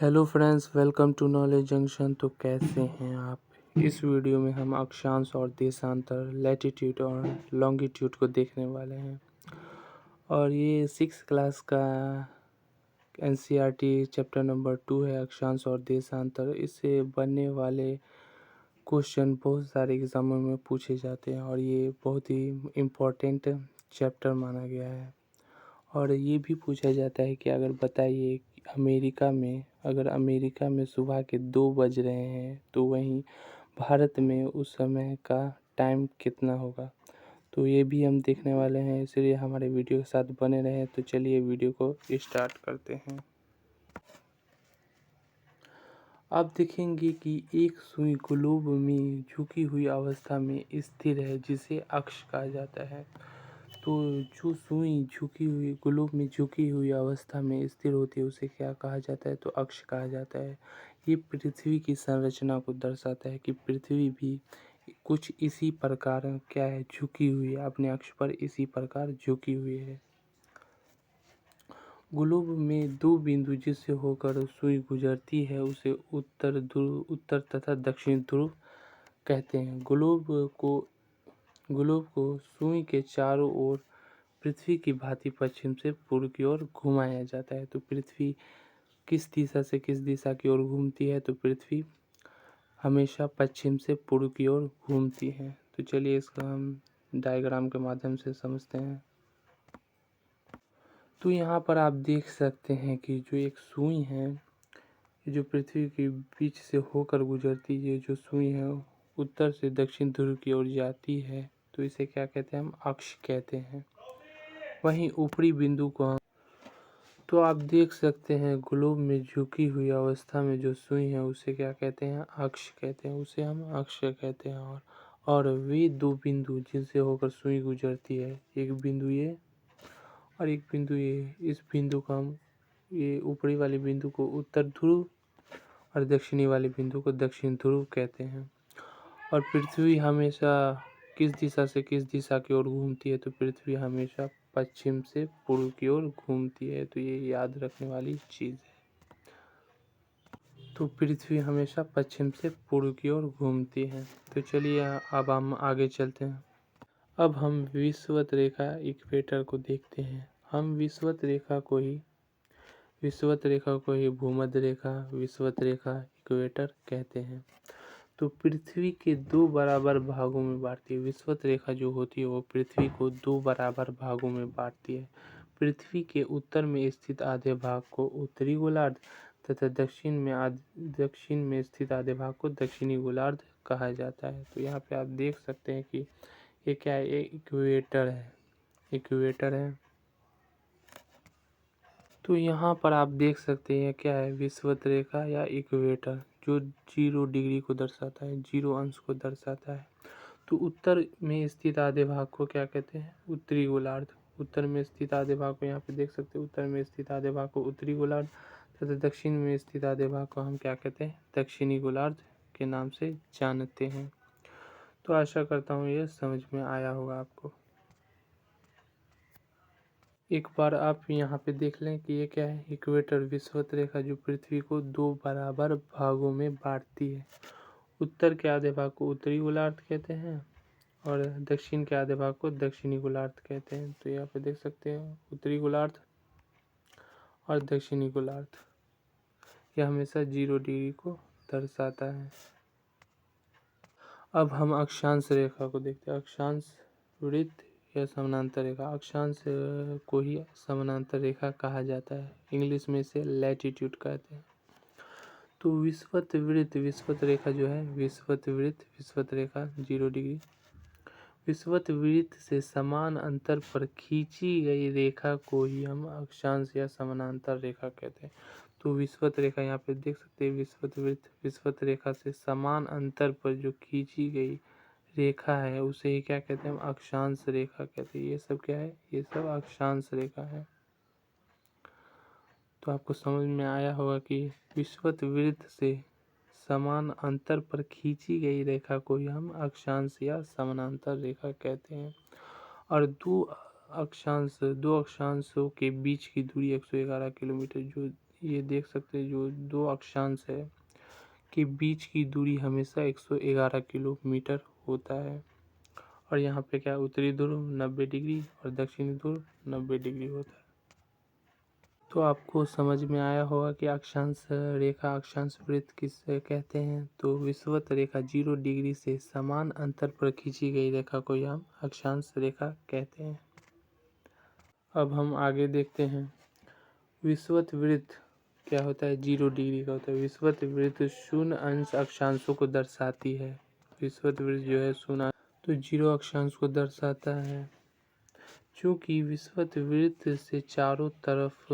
Hello friends, welcome to Knowledge Junction. तो कैसे हैं आप। इस वीडियो में हम अक्षांश और देशांतर, लैटिट्यूड और लॉन्गिट्यूड को देखने वाले हैं। और ये 6 क्लास का एनसीईआरटी चैप्टर नंबर 2 है, अक्षांश और देशांतर। इससे बनने वाले क्वेश्चन बहुत सारे एग्जामों में पूछे जाते हैं और ये बहुत ही इम्पोर्टेंट चैप्टर माना गया है। और ये भी पूछा जाता है कि अगर बताइए कि अगर अमेरिका में सुबह के 2 बज रहे हैं तो वहीं भारत में उस समय का टाइम कितना होगा। तो ये भी हम देखने वाले हैं, इसलिए हमारे वीडियो के साथ बने रहें। तो चलिए वीडियो को स्टार्ट करते हैं। आप देखेंगे कि एक सुई ग्लोब में झुकी हुई अवस्था में स्थिर है, जिसे अक्ष कहा जाता है। तो जो सुई झुकी हुई ग्लोब में झुकी हुई अवस्था में स्थिर होती है उसे क्या कहा जाता है, तो अक्ष कहा जाता है। ये पृथ्वी की संरचना को दर्शाता है कि पृथ्वी भी कुछ इसी प्रकार क्या है, झुकी हुई है, अपने अक्ष पर इसी प्रकार झुकी हुई है। ग्लोब में 2 बिंदु जिससे होकर सुई गुजरती है उसे उत्तर तथा दक्षिण ध्रुव कहते हैं। ग्लोब को सुई के चारों ओर पृथ्वी की भांति पश्चिम से पूर्व की ओर घुमाया जाता है। तो पृथ्वी किस दिशा से किस दिशा की ओर घूमती है, तो पृथ्वी हमेशा पश्चिम से पूर्व की ओर घूमती है। तो चलिए इसका हम डायग्राम के माध्यम से समझते हैं। तो यहाँ पर आप देख सकते हैं कि जो एक सुई है, ये जो पृथ्वी के बीच से होकर गुजरती है, जो सुई है उत्तर से दक्षिण ध्रुव की ओर जाती है, तो इसे क्या कहते हैं, हम अक्ष कहते हैं। वहीं ऊपरी बिंदु को तो आप देख सकते हैं ग्लोब में झुकी हुई अवस्था में जो सुई है उसे क्या कहते हैं, अक्ष कहते हैं, उसे हम अक्ष कहते हैं। और वे 2 बिंदु जिनसे होकर सुई गुजरती है, एक बिंदु ये और एक बिंदु ये, इस बिंदु को हम, ये ऊपरी वाले बिंदु को उत्तर ध्रुव और दक्षिणी वाले बिंदु को दक्षिण ध्रुव कहते हैं। और पृथ्वी हमेशा किस दिशा से किस दिशा की ओर घूमती है, तो पृथ्वी हमेशा पश्चिम से पूर्व की ओर घूमती है। तो ये याद रखने वाली चीज़ है। तो पृथ्वी हमेशा पश्चिम से पूर्व की ओर घूमती है। तो चलिए अब हम आगे चलते हैं। अब हम विषुवत रेखा इक्वेटर को देखते हैं। हम विषुवत रेखा को ही भूमध्य रेखा, विषुवत रेखा, इक्वेटर कहते हैं। तो पृथ्वी के 2 बराबर भागों में बांटती है। विषुवत रेखा जो होती है वो पृथ्वी को 2 बराबर भागों में बांटती है। पृथ्वी के उत्तर में स्थित आधे भाग को उत्तरी गोलार्ध तथा दक्षिण में स्थित आधे भाग को दक्षिणी गोलार्ध कहा जाता है। तो यहाँ पे आप देख सकते हैं कि ये क्या है, ये इक्वेटर है। तो यहाँ पर आप देख सकते हैं क्या है, विषुवत रेखा या इक्वेटर, जो 0 डिग्री को दर्शाता है, 0 अंश को दर्शाता है। तो उत्तर में स्थित आधे भाग को क्या कहते हैं, उत्तरी गोलार्ध। उत्तर में स्थित आधे भाग को यहाँ पे देख सकते हैं, उत्तर में स्थित आधे भाग को उत्तरी गोलार्ध तथा दक्षिण में स्थित आधे भाग को हम क्या कहते हैं, दक्षिणी गोलार्ध के नाम से जानते हैं। तो आशा करता हूँ ये समझ में आया होगा आपको। एक बार आप यहाँ पे देख लें कि ये क्या है, इक्वेटर, विषुवत रेखा जो पृथ्वी को 2 बराबर भागों में बांटती है। उत्तर के आधे भाग को उत्तरी गोलार्ध कहते हैं और दक्षिण के आधे भाग को दक्षिणी गोलार्ध कहते हैं। तो यहाँ पे देख सकते हैं उत्तरी गोलार्ध और दक्षिणी गोलार्ध, यह हमेशा 0 डिग्री को दर्शाता है। अब हम अक्षांश रेखा को देखते हैं। अक्षांश वृत्त या समानांतर रेखा, अक्षांश को ही समानांतर रेखा कहा जाता है। इंग्लिश में इसे लैटिट्यूड कहते हैं। तो विषुवत रेखा जो है, विषुवत रेखा 0 डिग्री, विषुवत वृत्त से समान अंतर पर खींची गई रेखा को ही हम अक्षांश या समानांतर रेखा कहते हैं। तो विषुवत रेखा यहाँ पे देख सकते हैं, विषुवत रेखा से समान अंतर पर जो खींची गई रेखा है उसे ही क्या कहते हैं, हम अक्षांश रेखा कहते हैं। ये सब क्या है, ये सब अक्षांश रेखा है। तो आपको समझ में आया होगा कि विषुवत वृत्त से समान अंतर पर खींची गई रेखा को ही हम अक्षांश या समानांतर रेखा कहते हैं। और दो अक्षांशों के बीच की दूरी 111 किलोमीटर। जो ये देख सकते हैं, जो दो अक्षांश है के बीच की दूरी हमेशा 111 किलोमीटर होता है। और यहाँ पे क्या, उत्तरी ध्रुव 90 डिग्री और दक्षिणी ध्रुव 90 डिग्री होता है। तो आपको समझ में आया होगा कि अक्षांश रेखा, अक्षांश वृत्त किससे कहते हैं। तो विषुवत रेखा 0 डिग्री से समान अंतर पर खींची गई रेखा को हम अक्षांश रेखा कहते हैं। अब हम आगे देखते हैं, विषुवत वृत्त क्या होता है। 0 डिग्री का होता है। विषुवत वृत्त शून्य अंश अक्षांशों को दर्शाती है। विषुवत वृत्त जो है शून्य, तो 0 अक्षांश को दर्शाता है। चूँकि विषुवत वृत्त से चारों तरफ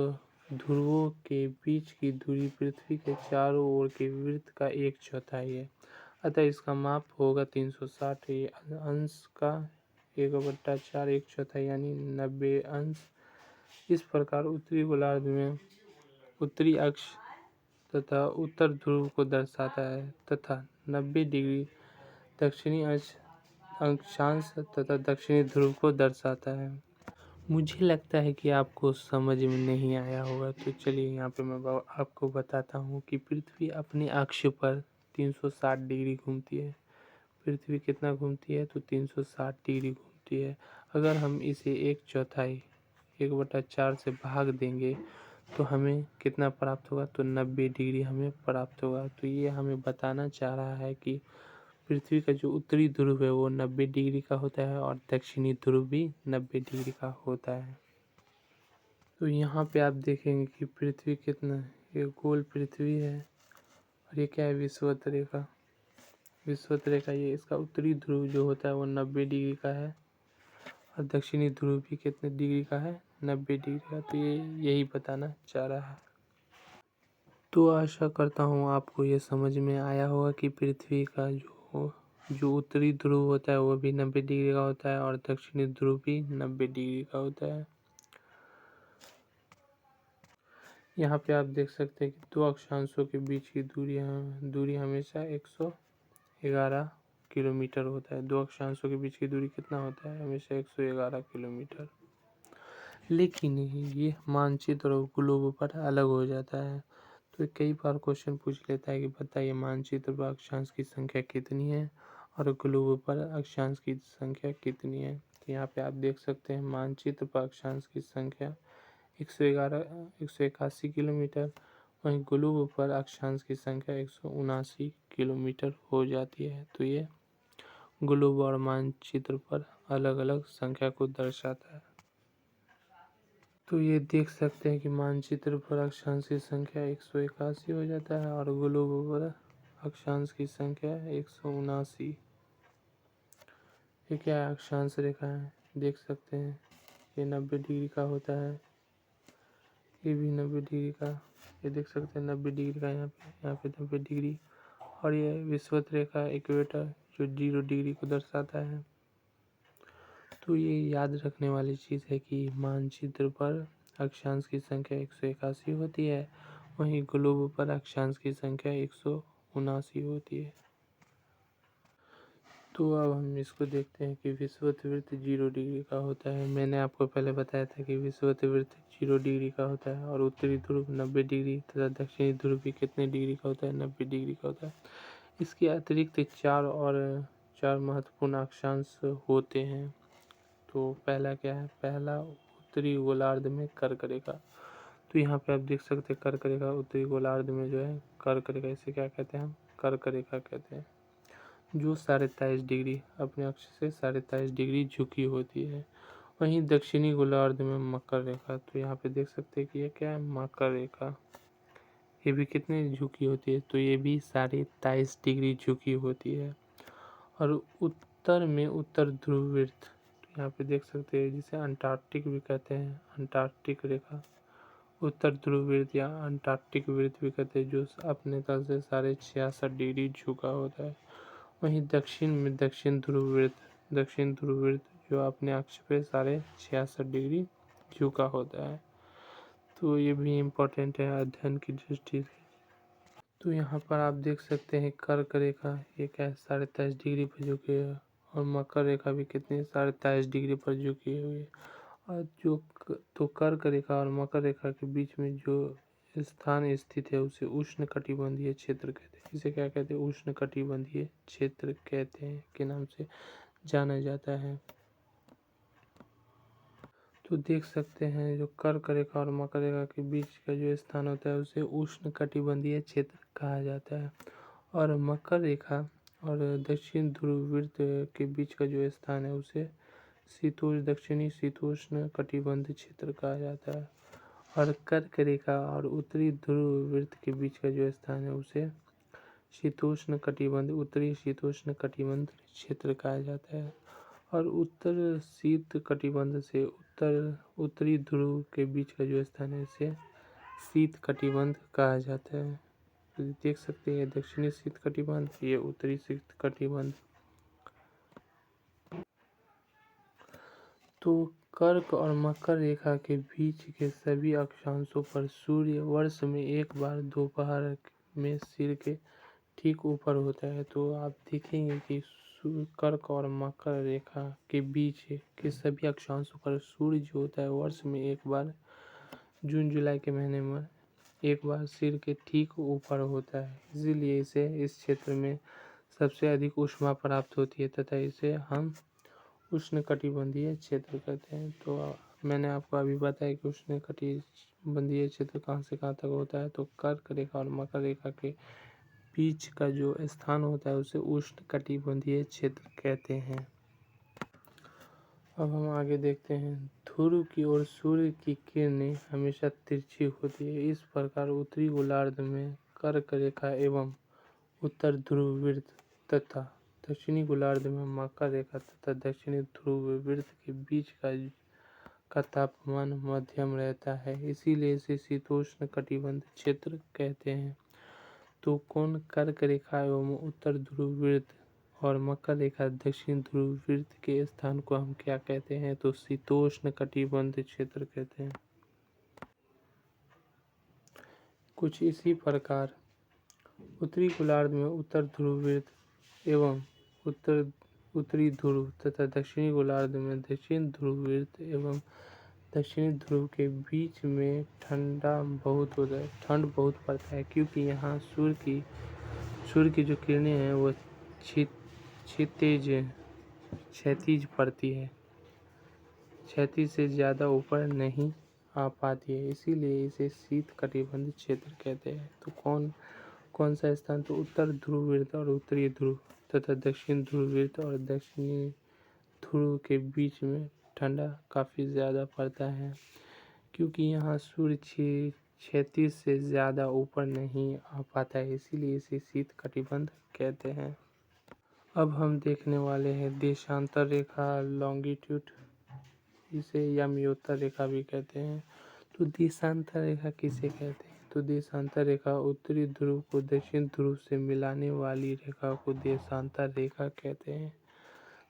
ध्रुवों के बीच की दूरी पृथ्वी के चारों ओर के वृत्त का 1/4 है, अतः इसका माप होगा 360। ये अंश का 1/4 1/4 यानी 90 अंश। इस प्रकार उत्तरी गोलार्ध में उत्तरी अक्ष तथा उत्तर ध्रुव को दर्शाता है तथा 90 डिग्री दक्षिणी अक्षांश तथा दक्षिणी ध्रुव को दर्शाता है। मुझे लगता है कि आपको समझ में नहीं आया होगा, तो चलिए यहाँ पे मैं आपको बताता हूँ कि पृथ्वी अपने अक्ष पर 360 डिग्री घूमती है। पृथ्वी कितना घूमती है, तो 360 डिग्री घूमती है। अगर हम इसे 1/4 1/4 से भाग देंगे तो हमें कितना प्राप्त होगा, तो 90 डिग्री हमें प्राप्त होगा। तो ये हमें बताना चाह रहा है कि पृथ्वी का जो उत्तरी ध्रुव है वो 90 डिग्री का होता है और दक्षिणी ध्रुव भी 90 डिग्री का होता है। तो यहाँ पे आप देखेंगे कि पृथ्वी कितना, ये गोल पृथ्वी है और ये क्या है, विषुवत रेखा। विषुवत रेखा, ये इसका उत्तरी ध्रुव जो होता है वो 90 डिग्री का है और दक्षिणी ध्रुव भी कितने डिग्री का है, 90 डिग्री का। तो ये यही बताना चाह रहा है। तो आशा करता हूँ आपको ये समझ में आया होगा कि पृथ्वी का जो उत्तरी ध्रुव होता है वो भी 90 डिग्री का होता है और दक्षिणी ध्रुव भी 90 डिग्री का होता है। यहाँ पे आप देख सकते हैं कि दो अक्षांशों के बीच की दूरी हमेशा 111 किलोमीटर होता है। दो अक्षांशों के बीच की दूरी कितना होता है, हमेशा 111 किलोमीटर। लेकिन ये मानचित्र और ग्लोब पर अलग हो जाता है। तो कई बार क्वेश्चन पूछ लेता है कि बताइए मानचित्र पर अक्षांश की संख्या कितनी है और ग्लोब पर अक्षांश की संख्या कितनी है। तो यहाँ पे आप देख सकते हैं मानचित्र पर अक्षांश की संख्या 181 किलोमीटर, वहीं ग्लोब पर अक्षांश की संख्या 179 किलोमीटर हो जाती है। तो ये ग्लोब और मानचित्र पर अलग अलग संख्या को दर्शाता है। तो ये देख सकते हैं कि मानचित्र पर अक्षांश की संख्या 181 हो जाता है और ग्लोब पर अक्षांश की संख्या 179। ये क्या है, अक्षांश रेखा है, देख सकते हैं ये 90 डिग्री का होता है, ये भी 90 डिग्री का, ये देख सकते हैं 90 डिग्री का, यहाँ पे 90 डिग्री। और ये विषुवत रेखा इक्वेटर जो 0 डिग्री को दर्शाता है। तो ये याद रखने वाली चीज़ है कि मानचित्र पर अक्षांश की संख्या 181 होती है, वहीं ग्लोब पर अक्षांश की संख्या 179 होती है। तो अब हम इसको देखते हैं कि विषुवत वृत्त 0 डिग्री का होता है। मैंने आपको पहले बताया था कि विषुवत वृत्त 0 डिग्री का होता है और उत्तरी ध्रुव 90 डिग्री तथा दक्षिणी ध्रुव भी कितने डिग्री का होता है, 90 डिग्री का होता है। इसके अतिरिक्त चार महत्वपूर्ण अक्षांश होते हैं। तो पहला क्या है, पहला उत्तरी गोलार्ध में कर्क रेखा। तो यहाँ पे आप देख सकते हैं कर्क रेखा उत्तरी गोलार्ध में जो है कर्क रेखा, इसे क्या कहते हैं, हम कर्क रेखा कहते हैं, जो 23.5 डिग्री अपने अक्ष से 23.5 डिग्री झुकी होती है। वहीं दक्षिणी गोलार्ध में मकर रेखा। तो यहाँ पे देख सकते हैं कि ये क्या है, मकर रेखा, ये भी कितनी झुकी होती है, तो ये भी 23.5 डिग्री झुकी होती है। और उत्तर में उत्तर ध्रुव वृत्त, यहाँ पे देख सकते हैं जिसे अंटार्कटिक भी कहते हैं, अंटार्कटिक रेखा, उत्तर ध्रुव वृत्त या अंटार्कटिक वृत्त भी कहते हैं, जो अपने तल से 66.5 डिग्री झुका होता है। वहीं दक्षिण में दक्षिण ध्रुव वृत्त जो अपने अक्ष पे 66.5 डिग्री झुका होता है। तो ये भी इम्पोर्टेंट है अध्ययन की दृष्टि से। तो यहाँ पर आप देख सकते हैं कर्क रेखा, ये क्या है, 23.5 डिग्री पर झुकी है और मकर रेखा भी कितनी 23.5 डिग्री पर झुकी हुई है। और तो कर्क रेखा और मकर रेखा के बीच में जो स्थान स्थित है उसे उष्णकटिबंधीय क्षेत्र कहते हैं। इसे क्या कहते हैं? उष्णकटिबंधीय क्षेत्र कहते हैं के नाम से जाना जाता है। तो देख सकते हैं जो कर्क रेखा और मकर रेखा के बीच का जो स्थान होता है उसे उष्णकटिबंधीय क्षेत्र कहा जाता है। और मकर रेखा और दक्षिण ध्रुव वृत्त के बीच का जो स्थान है उसे दक्षिणी शीतोष्ण कटिबंध क्षेत्र कहा जाता है। और कर्क रेखा और उत्तरी ध्रुव वृत्त के बीच का जो स्थान है उसे शीतोष्ण कटिबंध उत्तरी शीतोष्ण कटिबंध क्षेत्र कहा जाता है। और उत्तर शीत कटिबंध से उत्तरी ध्रुव के बीच का जो स्थान है इसे शीत कटिबंध कहा जाता है। तो देख सकते हैं दक्षिणी शीत कटिबंध, ये उत्तरी शीत कटिबंध। तो कर्क और मकर रेखा के बीच के सभी अक्षांशों पर सूर्य वर्ष में एक बार दोपहर में सिर के ठीक ऊपर होता है। तो आप देखेंगे कि कर्क और मकर रेखा के बीच के सभी अक्षांशों पर सूर्य जो होता है वर्ष में एक बार जून जुलाई के महीने में एक बार सिर के ठीक ऊपर होता है। इसीलिए इसे इस क्षेत्र में सबसे अधिक ऊष्मा प्राप्त होती है तथा इसे हम उष्णकटिबंधीय क्षेत्र कहते हैं। तो मैंने आपको अभी बताया कि उष्णकटिबंधीय क्षेत्र कहाँ से कहाँ तक होता है। तो कर्क रेखा और मकर रेखा के बीच का जो स्थान होता है उसे उष्णकटिबंधीय क्षेत्र कहते हैं। अब हम आगे देखते हैं। ध्रुव की ओर सूर्य की किरणें हमेशा तिरछी होती है। इस प्रकार उत्तरी गोलार्ध में कर्क रेखा एवं उत्तर ध्रुव वृत्त तथा दक्षिणी गोलार्ध में मकर रेखा तथा दक्षिणी ध्रुव वृत्त के बीच का तापमान मध्यम रहता है। इसीलिए इसे शीतोष्ण कटिबंध क्षेत्र कहते हैं। तो कोण कर्क रेखा एवं उत्तर ध्रुव वृत्त और मकर रेखा दक्षिण ध्रुव वृत्त के स्थान को हम क्या कहते हैं? तो शीतोष्ण कटिबंध क्षेत्र कहते हैं। कुछ इसी प्रकार उत्तरी गोलार्ध में उत्तर ध्रुव वृत्त एवं उत्तरी ध्रुव तथा दक्षिणी गोलार्ध में दक्षिण ध्रुव वृत्त एवं दक्षिणी ध्रुव के बीच में ठंड बहुत पड़ता है, क्योंकि यहाँ सूर्य की जो किरणें हैं वो क्षैतिज पड़ती है, क्षैतिज से ज़्यादा ऊपर नहीं आ पाती है। इसीलिए इसे शीत कटिबंध क्षेत्र कहते हैं। तो कौन सा स्थान? तो उत्तर ध्रुव वृत्त और उत्तरी ध्रुव तथा दक्षिण ध्रुव वृत्त और दक्षिणी ध्रुव के बीच में ठंडा काफ़ी ज़्यादा पड़ता है, क्योंकि यहाँ सूर्य क्षैतिज से ज़्यादा ऊपर नहीं आ पाता है। इसीलिए इसे शीत कटिबंध कहते हैं। अब हम देखने वाले हैं देशांतर रेखा, लॉन्गिट्यूड, इसे यमयोत्तर रेखा भी कहते हैं। तो देशांतर रेखा किसे कहते हैं? तो देशांतर रेखा उत्तरी ध्रुव को दक्षिण ध्रुव से मिलाने वाली रेखा को देशांतर रेखा कहते हैं।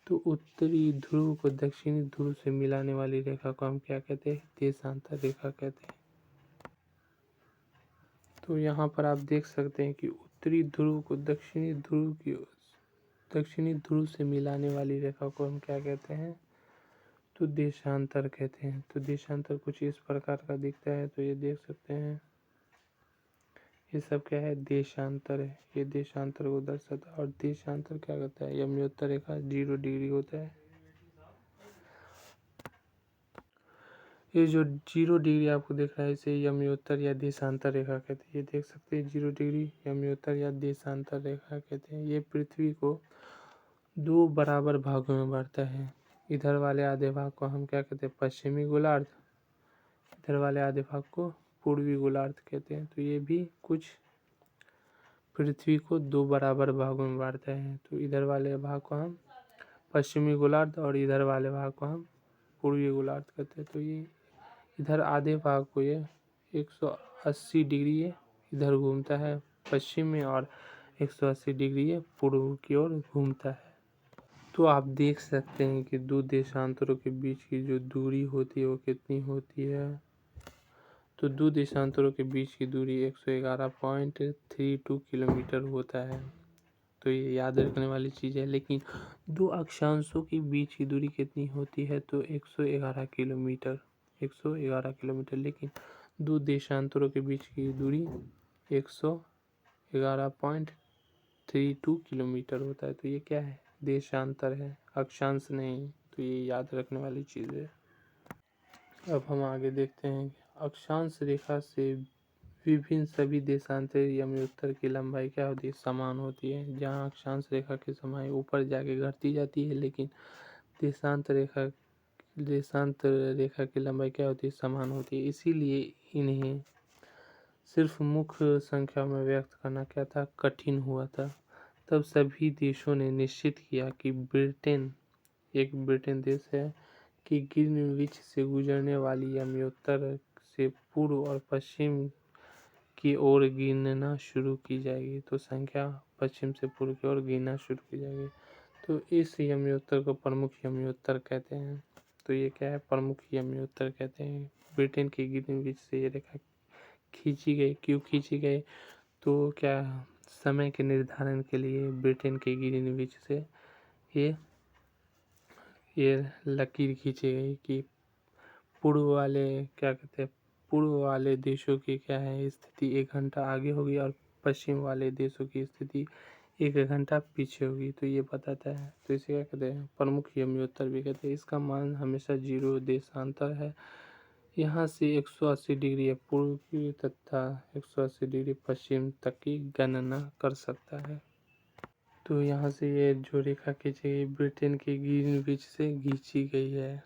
तो उत्तरी ध्रुव को दक्षिणी ध्रुव से मिलाने वाली रेखा को हम क्या कहते हैं? देशांतर रेखा कहते हैं। तो यहाँ पर आप देख सकते हैं कि उत्तरी ध्रुव को दक्षिणी ध्रुव से मिलाने वाली रेखा को हम क्या कहते हैं? तो देशांतर कहते हैं। तो देशांतर कुछ इस प्रकार का दिखता है। तो ये देख सकते हैं, ये सब क्या है? देशांतर है। ये देशांतर को दर्शाता है। और देशांतर क्या करता है? यमयोत्तर रेखा 0 डिग्री होता है। ये जो 0 डिग्री आपको दिख रहा है इसे यमयोत्तर या देशांतर रेखा कहते हैं। ये देख सकते हैं 0 डिग्री यमयोत्तर या देशांतर रेखा कहते हैं। ये पृथ्वी को 2 बराबर भागों में बांटता है। इधर वाले आधे भाग को हम क्या कहते हैं? पश्चिमी गोलार्ध। इधर वाले आधे भाग को पूर्वी गोलार्ध कहते हैं। तो ये भी कुछ पृथ्वी को 2 बराबर भागों में बांटता है। तो इधर वाले भाग को हम पश्चिमी गोलार्ध और इधर वाले भाग को हम पूर्वी गोलार्ध कहते हैं। तो ये इधर आधे भाग को ये 180 डिग्री इधर घूमता है पश्चिम में और 180 डिग्री ये पूर्व की ओर घूमता है। तो आप देख सकते हैं कि 2 देशांतरों के बीच की जो दूरी होती है वो कितनी होती है। तो 2 देशांतरों के बीच की दूरी 111.32 किलोमीटर होता है। तो ये याद रखने वाली चीज़ है। लेकिन दो अक्षांशों के बीच की दूरी कितनी होती है? तो 111 किलोमीटर, 111 किलोमीटर। लेकिन दो देशांतरों के बीच की दूरी 111.32 किलोमीटर होता है। तो ये क्या है? देशांतर है, अक्षांश नहीं। तो ये याद रखने वाली चीज़ है। अब हम आगे देखते हैं। अक्षांश रेखा से विभिन्न सभी देशांतर यमोत्तर की लंबाई क्या होती है? समान होती है। जहाँ अक्षांश रेखा की समाई ऊपर जाके घटती जाती है, लेकिन देशांतर रेखा की लंबाई क्या होती है? समान होती है। इसीलिए इन्हें सिर्फ मुख्य संख्या में व्यक्त करना क्या था? कठिन हुआ था। तब सभी देशों ने निश्चित किया कि ब्रिटेन देश है कि ग्रीनविच से गुजरने वाली यमोत्तर से पूर्व और पश्चिम की ओर गिनना शुरू की जाएगी। तो संख्या पश्चिम से पूर्व की ओर गिनना शुरू की जाएगी। तो इस यमोत्तर को प्रमुख यमोत्तर कहते हैं। तो ये क्या है? प्रमुख यमोत्तर कहते हैं। ब्रिटेन की ग्रीनविच से ये रेखा खींची गई। क्यों खींची गई? तो क्या समय के निर्धारण के लिए ब्रिटेन के ग्रीनविच से ये लकीर खींची गई कि पूर्व वाले क्या कहते हैं, पूर्व वाले देशों की क्या है स्थिति 1 घंटा आगे होगी और पश्चिम वाले देशों की स्थिति 1 घंटा पीछे होगी। तो ये बताता है। तो इसे क्या कहते हैं? प्रमुख यमोत्तर भी कहते हैं। इसका मान हमेशा 0 देशांतर है। यहाँ से 180 डिग्री पूर्व की तथा 180 डिग्री पश्चिम तक की गणना कर सकता है। तो यहाँ से ये जो रेखा खींची गई ब्रिटेन के ग्रीनविच से खींची गई है।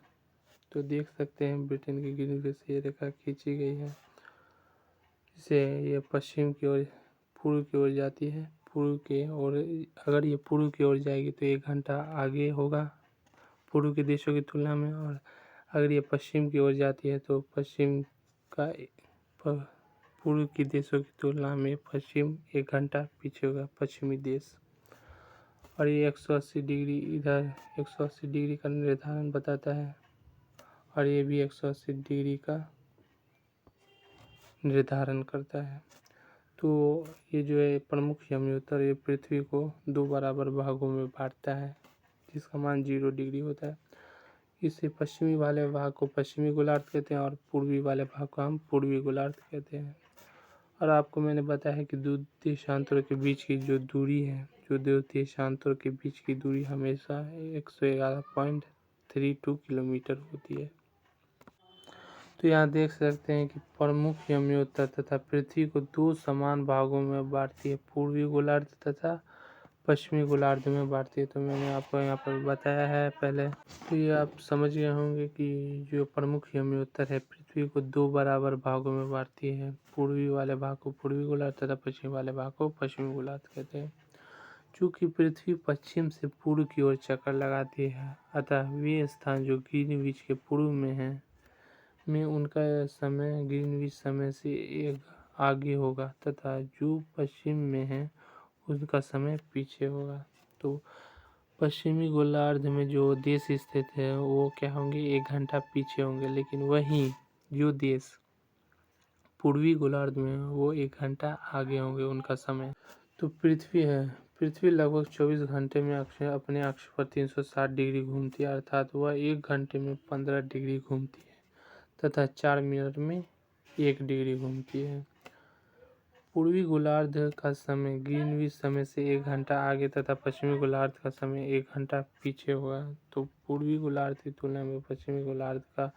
तो देख सकते हैं ब्रिटेन की ग्रीनविच से ये रेखा खींची गई है। इसे ये पश्चिम की ओर पूर्व की ओर जाती है। पूर्व के और अगर ये पूर्व की ओर जाएगी तो 1 घंटा आगे होगा पूर्व के देशों की तुलना में, और अगर ये पश्चिम की ओर जाती है तो पश्चिम का पूर्व के देशों की तुलना में पश्चिम 1 घंटा पीछे होगा, पश्चिमी देश। और ये 180 डिग्री इधर 180 डिग्री का निर्धारण बताता है, और ये भी 180 डिग्री का निर्धारण करता है। तो ये जो है प्रमुख यमोत्तर ये पृथ्वी को 2 बराबर भागों में बांटता है, जिसका मान 0 डिग्री होता है। इसे पश्चिमी वाले भाग को पश्चिमी गोलार्ध कहते हैं और पूर्वी वाले भाग को हम पूर्वी गोलार्ध कहते हैं। और आपको मैंने बताया है कि दो देशांतरों के बीच की जो दूरी है, जो दो देशांतरों के बीच की दूरी हमेशा 111.32 किलोमीटर होती है। तो यहाँ देख सकते हैं कि प्रमुख यमोत्तर तथा पृथ्वी को 2 समान भागों में बांटती है, पूर्वी गोलार्ध तथा पश्चिमी गोलार्ध में बांटती है। तो मैंने आपको यहाँ पर बताया है पहले। तो ये आप समझ गए होंगे कि जो प्रमुख यमोत्तर है पृथ्वी को 2 बराबर भागों में बांटती है, पूर्वी वाले भाग को पूर्वी गोलार्ध तथा पश्चिमी वाले भाग को पश्चिमी गोलार्ध कहते हैं। चूँकि पृथ्वी पश्चिम से पूर्व की ओर चक्कर लगाती है, अतः वे स्थान जो ग्रीनविच के पूर्व में हैं में उनका समय ग्रीनविच समय से एक आगे होगा, तथा जो पश्चिम में है उनका समय पीछे होगा। तो पश्चिमी गोलार्ध में जो देश स्थित है वो क्या होंगे? 1 घंटा पीछे होंगे। लेकिन वहीं जो देश पूर्वी गोलार्ध में है वो 1 घंटा आगे होंगे उनका समय। तो पृथ्वी है, पृथ्वी लगभग 24 घंटे में अपने अक्ष पर 360 डिग्री घूमती है, अर्थात वह 1 घंटे में 15 डिग्री घूमती है तथा 4 मिनट में 1 डिग्री घूमती है। पूर्वी गोलार्ध का समय ग्रीनविच समय से 1 घंटा आगे तथा पश्चिमी गोलार्ध का समय 1 घंटा पीछे होगा। तो पूर्वी गोलार्ध की तुलना में पश्चिमी गोलार्ध का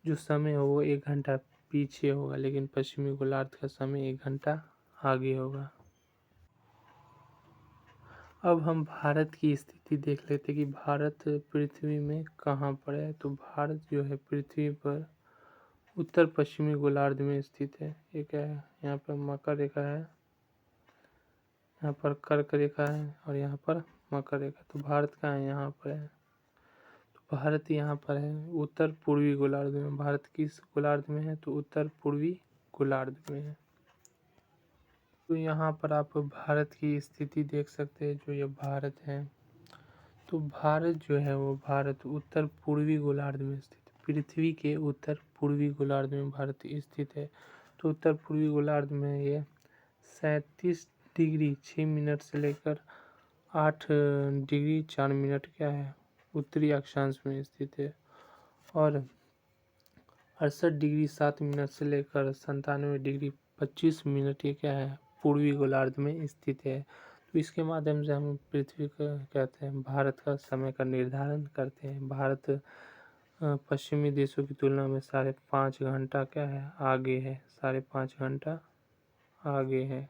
जो समय हो वो 1 घंटा पीछे होगा, लेकिन पश्चिमी गोलार्ध का समय 1 घंटा आगे होगा। अब हम भारत की स्थिति देख लेते कि भारत पृथ्वी में कहाँ पर है। तो भारत जो है पृथ्वी पर उत्तर पश्चिमी गोलार्ध में स्थित है। ये क्या है? यहाँ पर मकर रेखा है, यहाँ पर कर्क रेखा है और यहाँ पर मकर रेखा। तो भारत कहाँ है? यहाँ पर है। तो भारत यहाँ पर है उत्तर पूर्वी गोलार्ध में। भारत किस गोलार्ध में है? तो उत्तर पूर्वी गोलार्ध में है। तो यहाँ पर आप भारत की स्थिति देख सकते हैं। जो ये भारत है, तो भारत जो है वो भारत उत्तर पूर्वी गोलार्ध में स्थित है। पृथ्वी के उत्तर पूर्वी गोलार्ध में भारत स्थित है। तो उत्तर पूर्वी गोलार्ध में ये 37 डिग्री 6 मिनट से लेकर 8 डिग्री 4 मिनट क्या है उत्तरी अक्षांश में स्थित है, और 68 डिग्री 7 मिनट से लेकर 97 डिग्री 25 मिनट ये क्या है पूर्वी गोलार्ध में स्थित है। तो इसके माध्यम से हम पृथ्वी का कहते हैं भारत का समय का निर्धारण करते हैं। भारत पश्चिमी देशों की तुलना में 5.5 घंटा क्या है आगे है, 5.5 घंटा आगे है।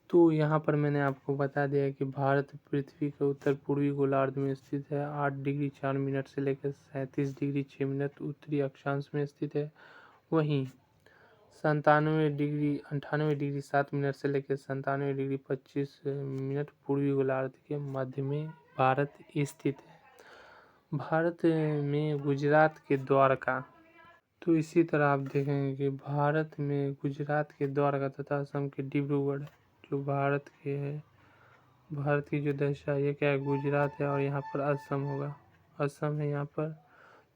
तो यहाँ पर मैंने आपको बता दिया कि भारत पृथ्वी के उत्तर पूर्वी गोलार्ध में स्थित है। 8 डिग्री 4 मिनट से लेकर 37 डिग्री 6 मिनट उत्तरी अक्षांश में स्थित है। वहीं 98 डिग्री 98 डिग्री 7 मिनट से लेकर 97 डिग्री 25 मिनट पूर्वी गोलार्ध के मध्य में भारत स्थित है। भारत में गुजरात के द्वारका, तो इसी तरह आप देखेंगे कि भारत में गुजरात के द्वारका तथा असम के डिब्रूगढ़ जो भारत के है, भारत की जो दशा ये क्या है गुजरात है, और यहाँ पर असम होगा, असम है यहाँ पर।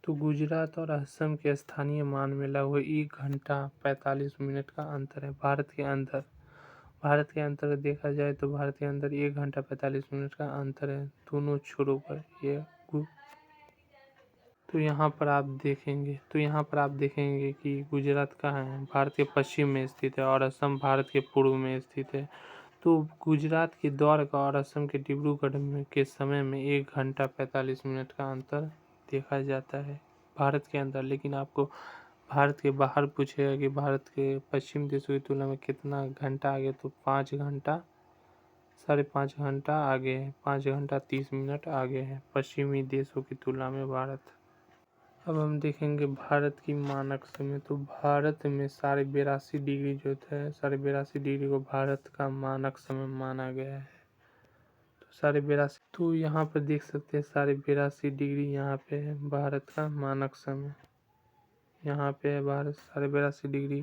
तो गुजरात और असम के स्थानीय मान में लगभग 1 घंटा 45 मिनट का अंतर है। भारत के अंतर देखा जाए तो भारत के अंदर 1 घंटा 45 मिनट का अंतर है दोनों छोरों पर। ये तो यहाँ पर आप देखेंगे कि गुजरात कहाँ है, भारत के पश्चिम में स्थित है, और असम भारत के पूर्व में स्थित है। तो गुजरात के द्वारका और असम के डिब्रूगढ़ के समय में 1 घंटा 45 मिनट का अंतर देखा जाता है भारत के अंदर। लेकिन आपको भारत के बाहर पूछेगा कि भारत के पश्चिम देशों की तुलना में कितना घंटा आगे, तो 5 घंटा 5.5 घंटा आगे है, 5 घंटा 30 मिनट आगे है पश्चिमी देशों की तुलना में भारत। अब हम देखेंगे भारत की मानक समय। तो भारत में 82.5 डिग्री जो है 82.5 डिग्री को भारत का मानक समय माना गया है। तो 82.5, तो यहाँ पर देख सकते हैं 82.5 डिग्री यहाँ पे है भारत का मानक समय, यहाँ पे है भारत 82.5 डिग्री।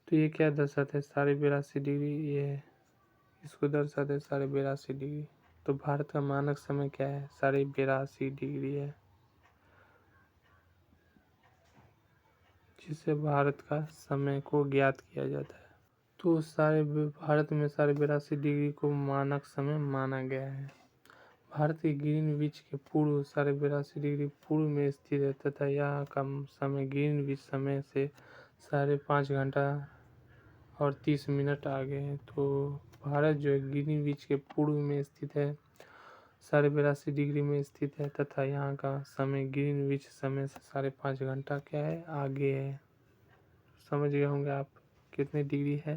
तो ये क्या दर्शाते हैं 82.5 डिग्री, ये है इसको दर्शाते हैं 82.5 डिग्री। तो भारत का मानक समय क्या है 82.5 डिग्री है, जिससे भारत का समय को ज्ञात किया जाता है। तो भारत में 82.5 डिग्री को मानक समय माना गया है। भारत के ग्रीनविच के पूर्व 82.5 डिग्री पूर्व में स्थित है तथा यहाँ का समय ग्रीनविच समय से 5.5 घंटा और 30 मिनट आगे है। तो भारत जो है ग्रीनविच के पूर्व में स्थित है, 82.5 डिग्री में स्थित है तथा यहाँ का समय ग्रीनविच समय से 5.5 घंटा क्या है आगे है। समझ गए होंगे आप कितने डिग्री है।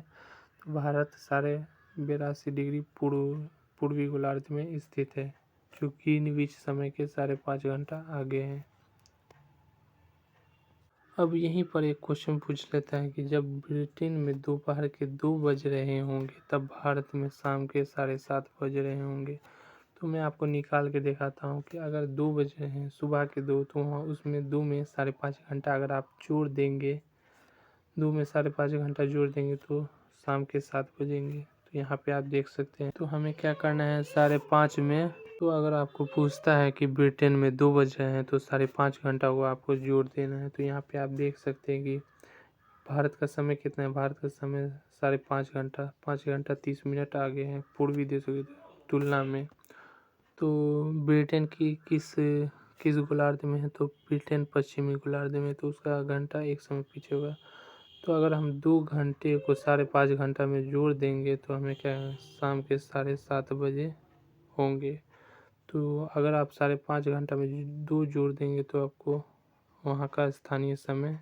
तो भारत 82.5 डिग्री पूर्वी गोलार्ध में स्थित है, जो ग्रीनविच समय के 5.5 घंटा आगे है। अब यहीं पर एक क्वेश्चन पूछ लेता है कि जब ब्रिटेन में दोपहर के 2 बज रहे होंगे तब भारत में शाम के 7:30 बज रहे होंगे। तो मैं आपको निकाल के दिखाता हूँ कि अगर 2 बज रहे हैं सुबह के 2, तो वहाँ उसमें 2 में 5.5 घंटा अगर आप जोड़ देंगे, 2 में 5.5 घंटा जोड़ देंगे तो शाम के 7 बजेंगे। तो यहाँ पे आप देख सकते हैं। तो हमें क्या करना है 5:30 में, तो अगर आपको पूछता है कि ब्रिटेन में 2 बज रहे हैं तो 5.5 घंटा को आपको जोड़ देना है। तो यहाँ पे आप देख सकते हैं कि भारत का समय कितना है, भारत का समय 5.5 घंटा 5 घंटा 30 मिनट आगे है पूर्वी देशों की तुलना में। तो ब्रिटेन की किस गोलार्ध में है, तो ब्रिटेन पश्चिमी गोलार्ध में, तो उसका घंटा एक समय पीछे होगा। तो अगर हम 2 घंटे को 5.5 घंटा में जोड़ देंगे तो हमें क्या है शाम के 7:30 बजे होंगे। तो अगर आप 5.5 घंटा में 2 जोड़ देंगे तो आपको वहाँ का स्थानीय समय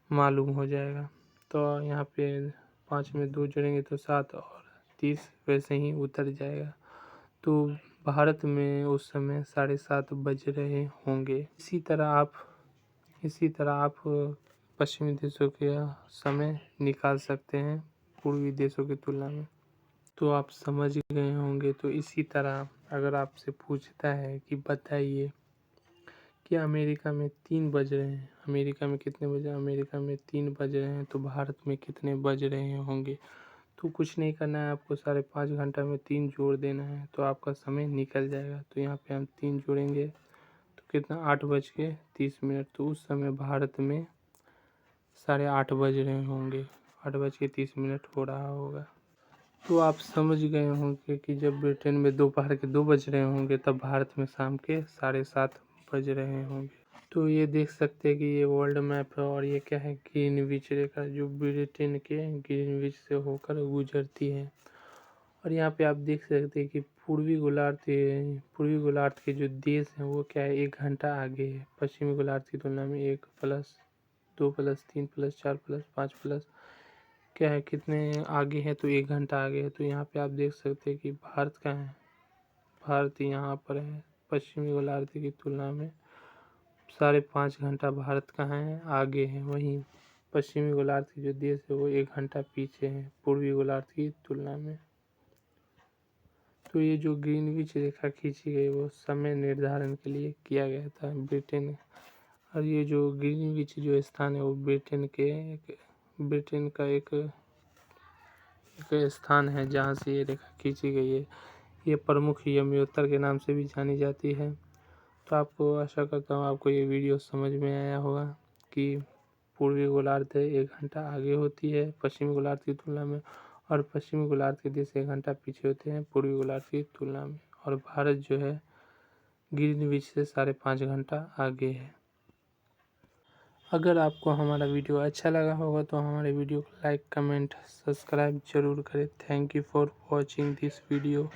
मालूम हो जाएगा। तो यहाँ पे 5 में 2 जोड़ेंगे तो 7 और 30 वैसे ही उतर जाएगा। तो भारत में उस समय 7:30 बज रहे होंगे। इसी तरह आप पश्चिमी देशों के समय निकाल सकते हैं पूर्वी देशों की तुलना में। तो आप समझ गए होंगे। तो इसी तरह अगर आपसे पूछता है कि बताइए कि अमेरिका में 3 बज रहे हैं, अमेरिका में कितने बजे, अमेरिका में 3 बज रहे हैं, तो भारत में कितने बज रहे होंगे। तो कुछ नहीं करना है, आपको 5.5 घंटा में 3 जोड़ देना है तो आपका समय निकल जाएगा। तो यहाँ पे हम 3 जोड़ेंगे तो कितना 8:30। तो उस समय भारत में 8:30 बज रहे होंगे, 8:30 हो रहा होगा। तो आप समझ गए होंगे कि जब ब्रिटेन में दोपहर के 2 बज रहे होंगे तब भारत में शाम के 7:30 बज रहे होंगे। तो ये देख सकते हैं कि ये वर्ल्ड मैप है और ये क्या है, ग्रीनविच रेखा जो ब्रिटेन के ग्रीनविच से होकर गुजरती है। और यहाँ पे आप देख सकते हैं कि पूर्वी गोलार्ध के जो देश हैं वो क्या है, 1 घंटा आगे है पश्चिमी गोलार्ध की तुलना में। 1+2+3+4+5+ क्या है, कितने आगे है, तो 1 घंटा आगे है। तो यहाँ पे आप देख सकते हैं कि भारत कहाँ है, भारत यहाँ पर है पश्चिमी गोलार्ध की तुलना में 5.5 घंटा भारत कहाँ है, आगे है। वहीं पश्चिमी गोलार्ध के जो देश है वो 1 घंटा पीछे है पूर्वी गोलार्ध की तुलना में। तो ये जो ग्रीनविच रेखा खींची गई वो समय निर्धारण के लिए किया गया था ब्रिटेन। और ये जो ग्रीनविच जो स्थान है वो ब्रिटेन का एक स्थान है जहाँ से ये रेखा खींची गई है। ये प्रमुख यमयोत्तर के नाम से भी जानी जाती है। तो आपको आशा करता हूँ आपको ये वीडियो समझ में आया होगा कि पूर्वी गोलार्ध 1 घंटा आगे होती है पश्चिमी गोलार्ध की तुलना में, और पश्चिमी गोलार्ध के देश 1 घंटा पीछे होते हैं पूर्वी गोलार्ध की तुलना में। और भारत जो है ग्रीनविच से 5.5 घंटा आगे है। अगर आपको हमारा वीडियो अच्छा लगा होगा तो हमारे वीडियो को लाइक, कमेंट, सब्सक्राइब जरूर करें। Thank you for watching this video.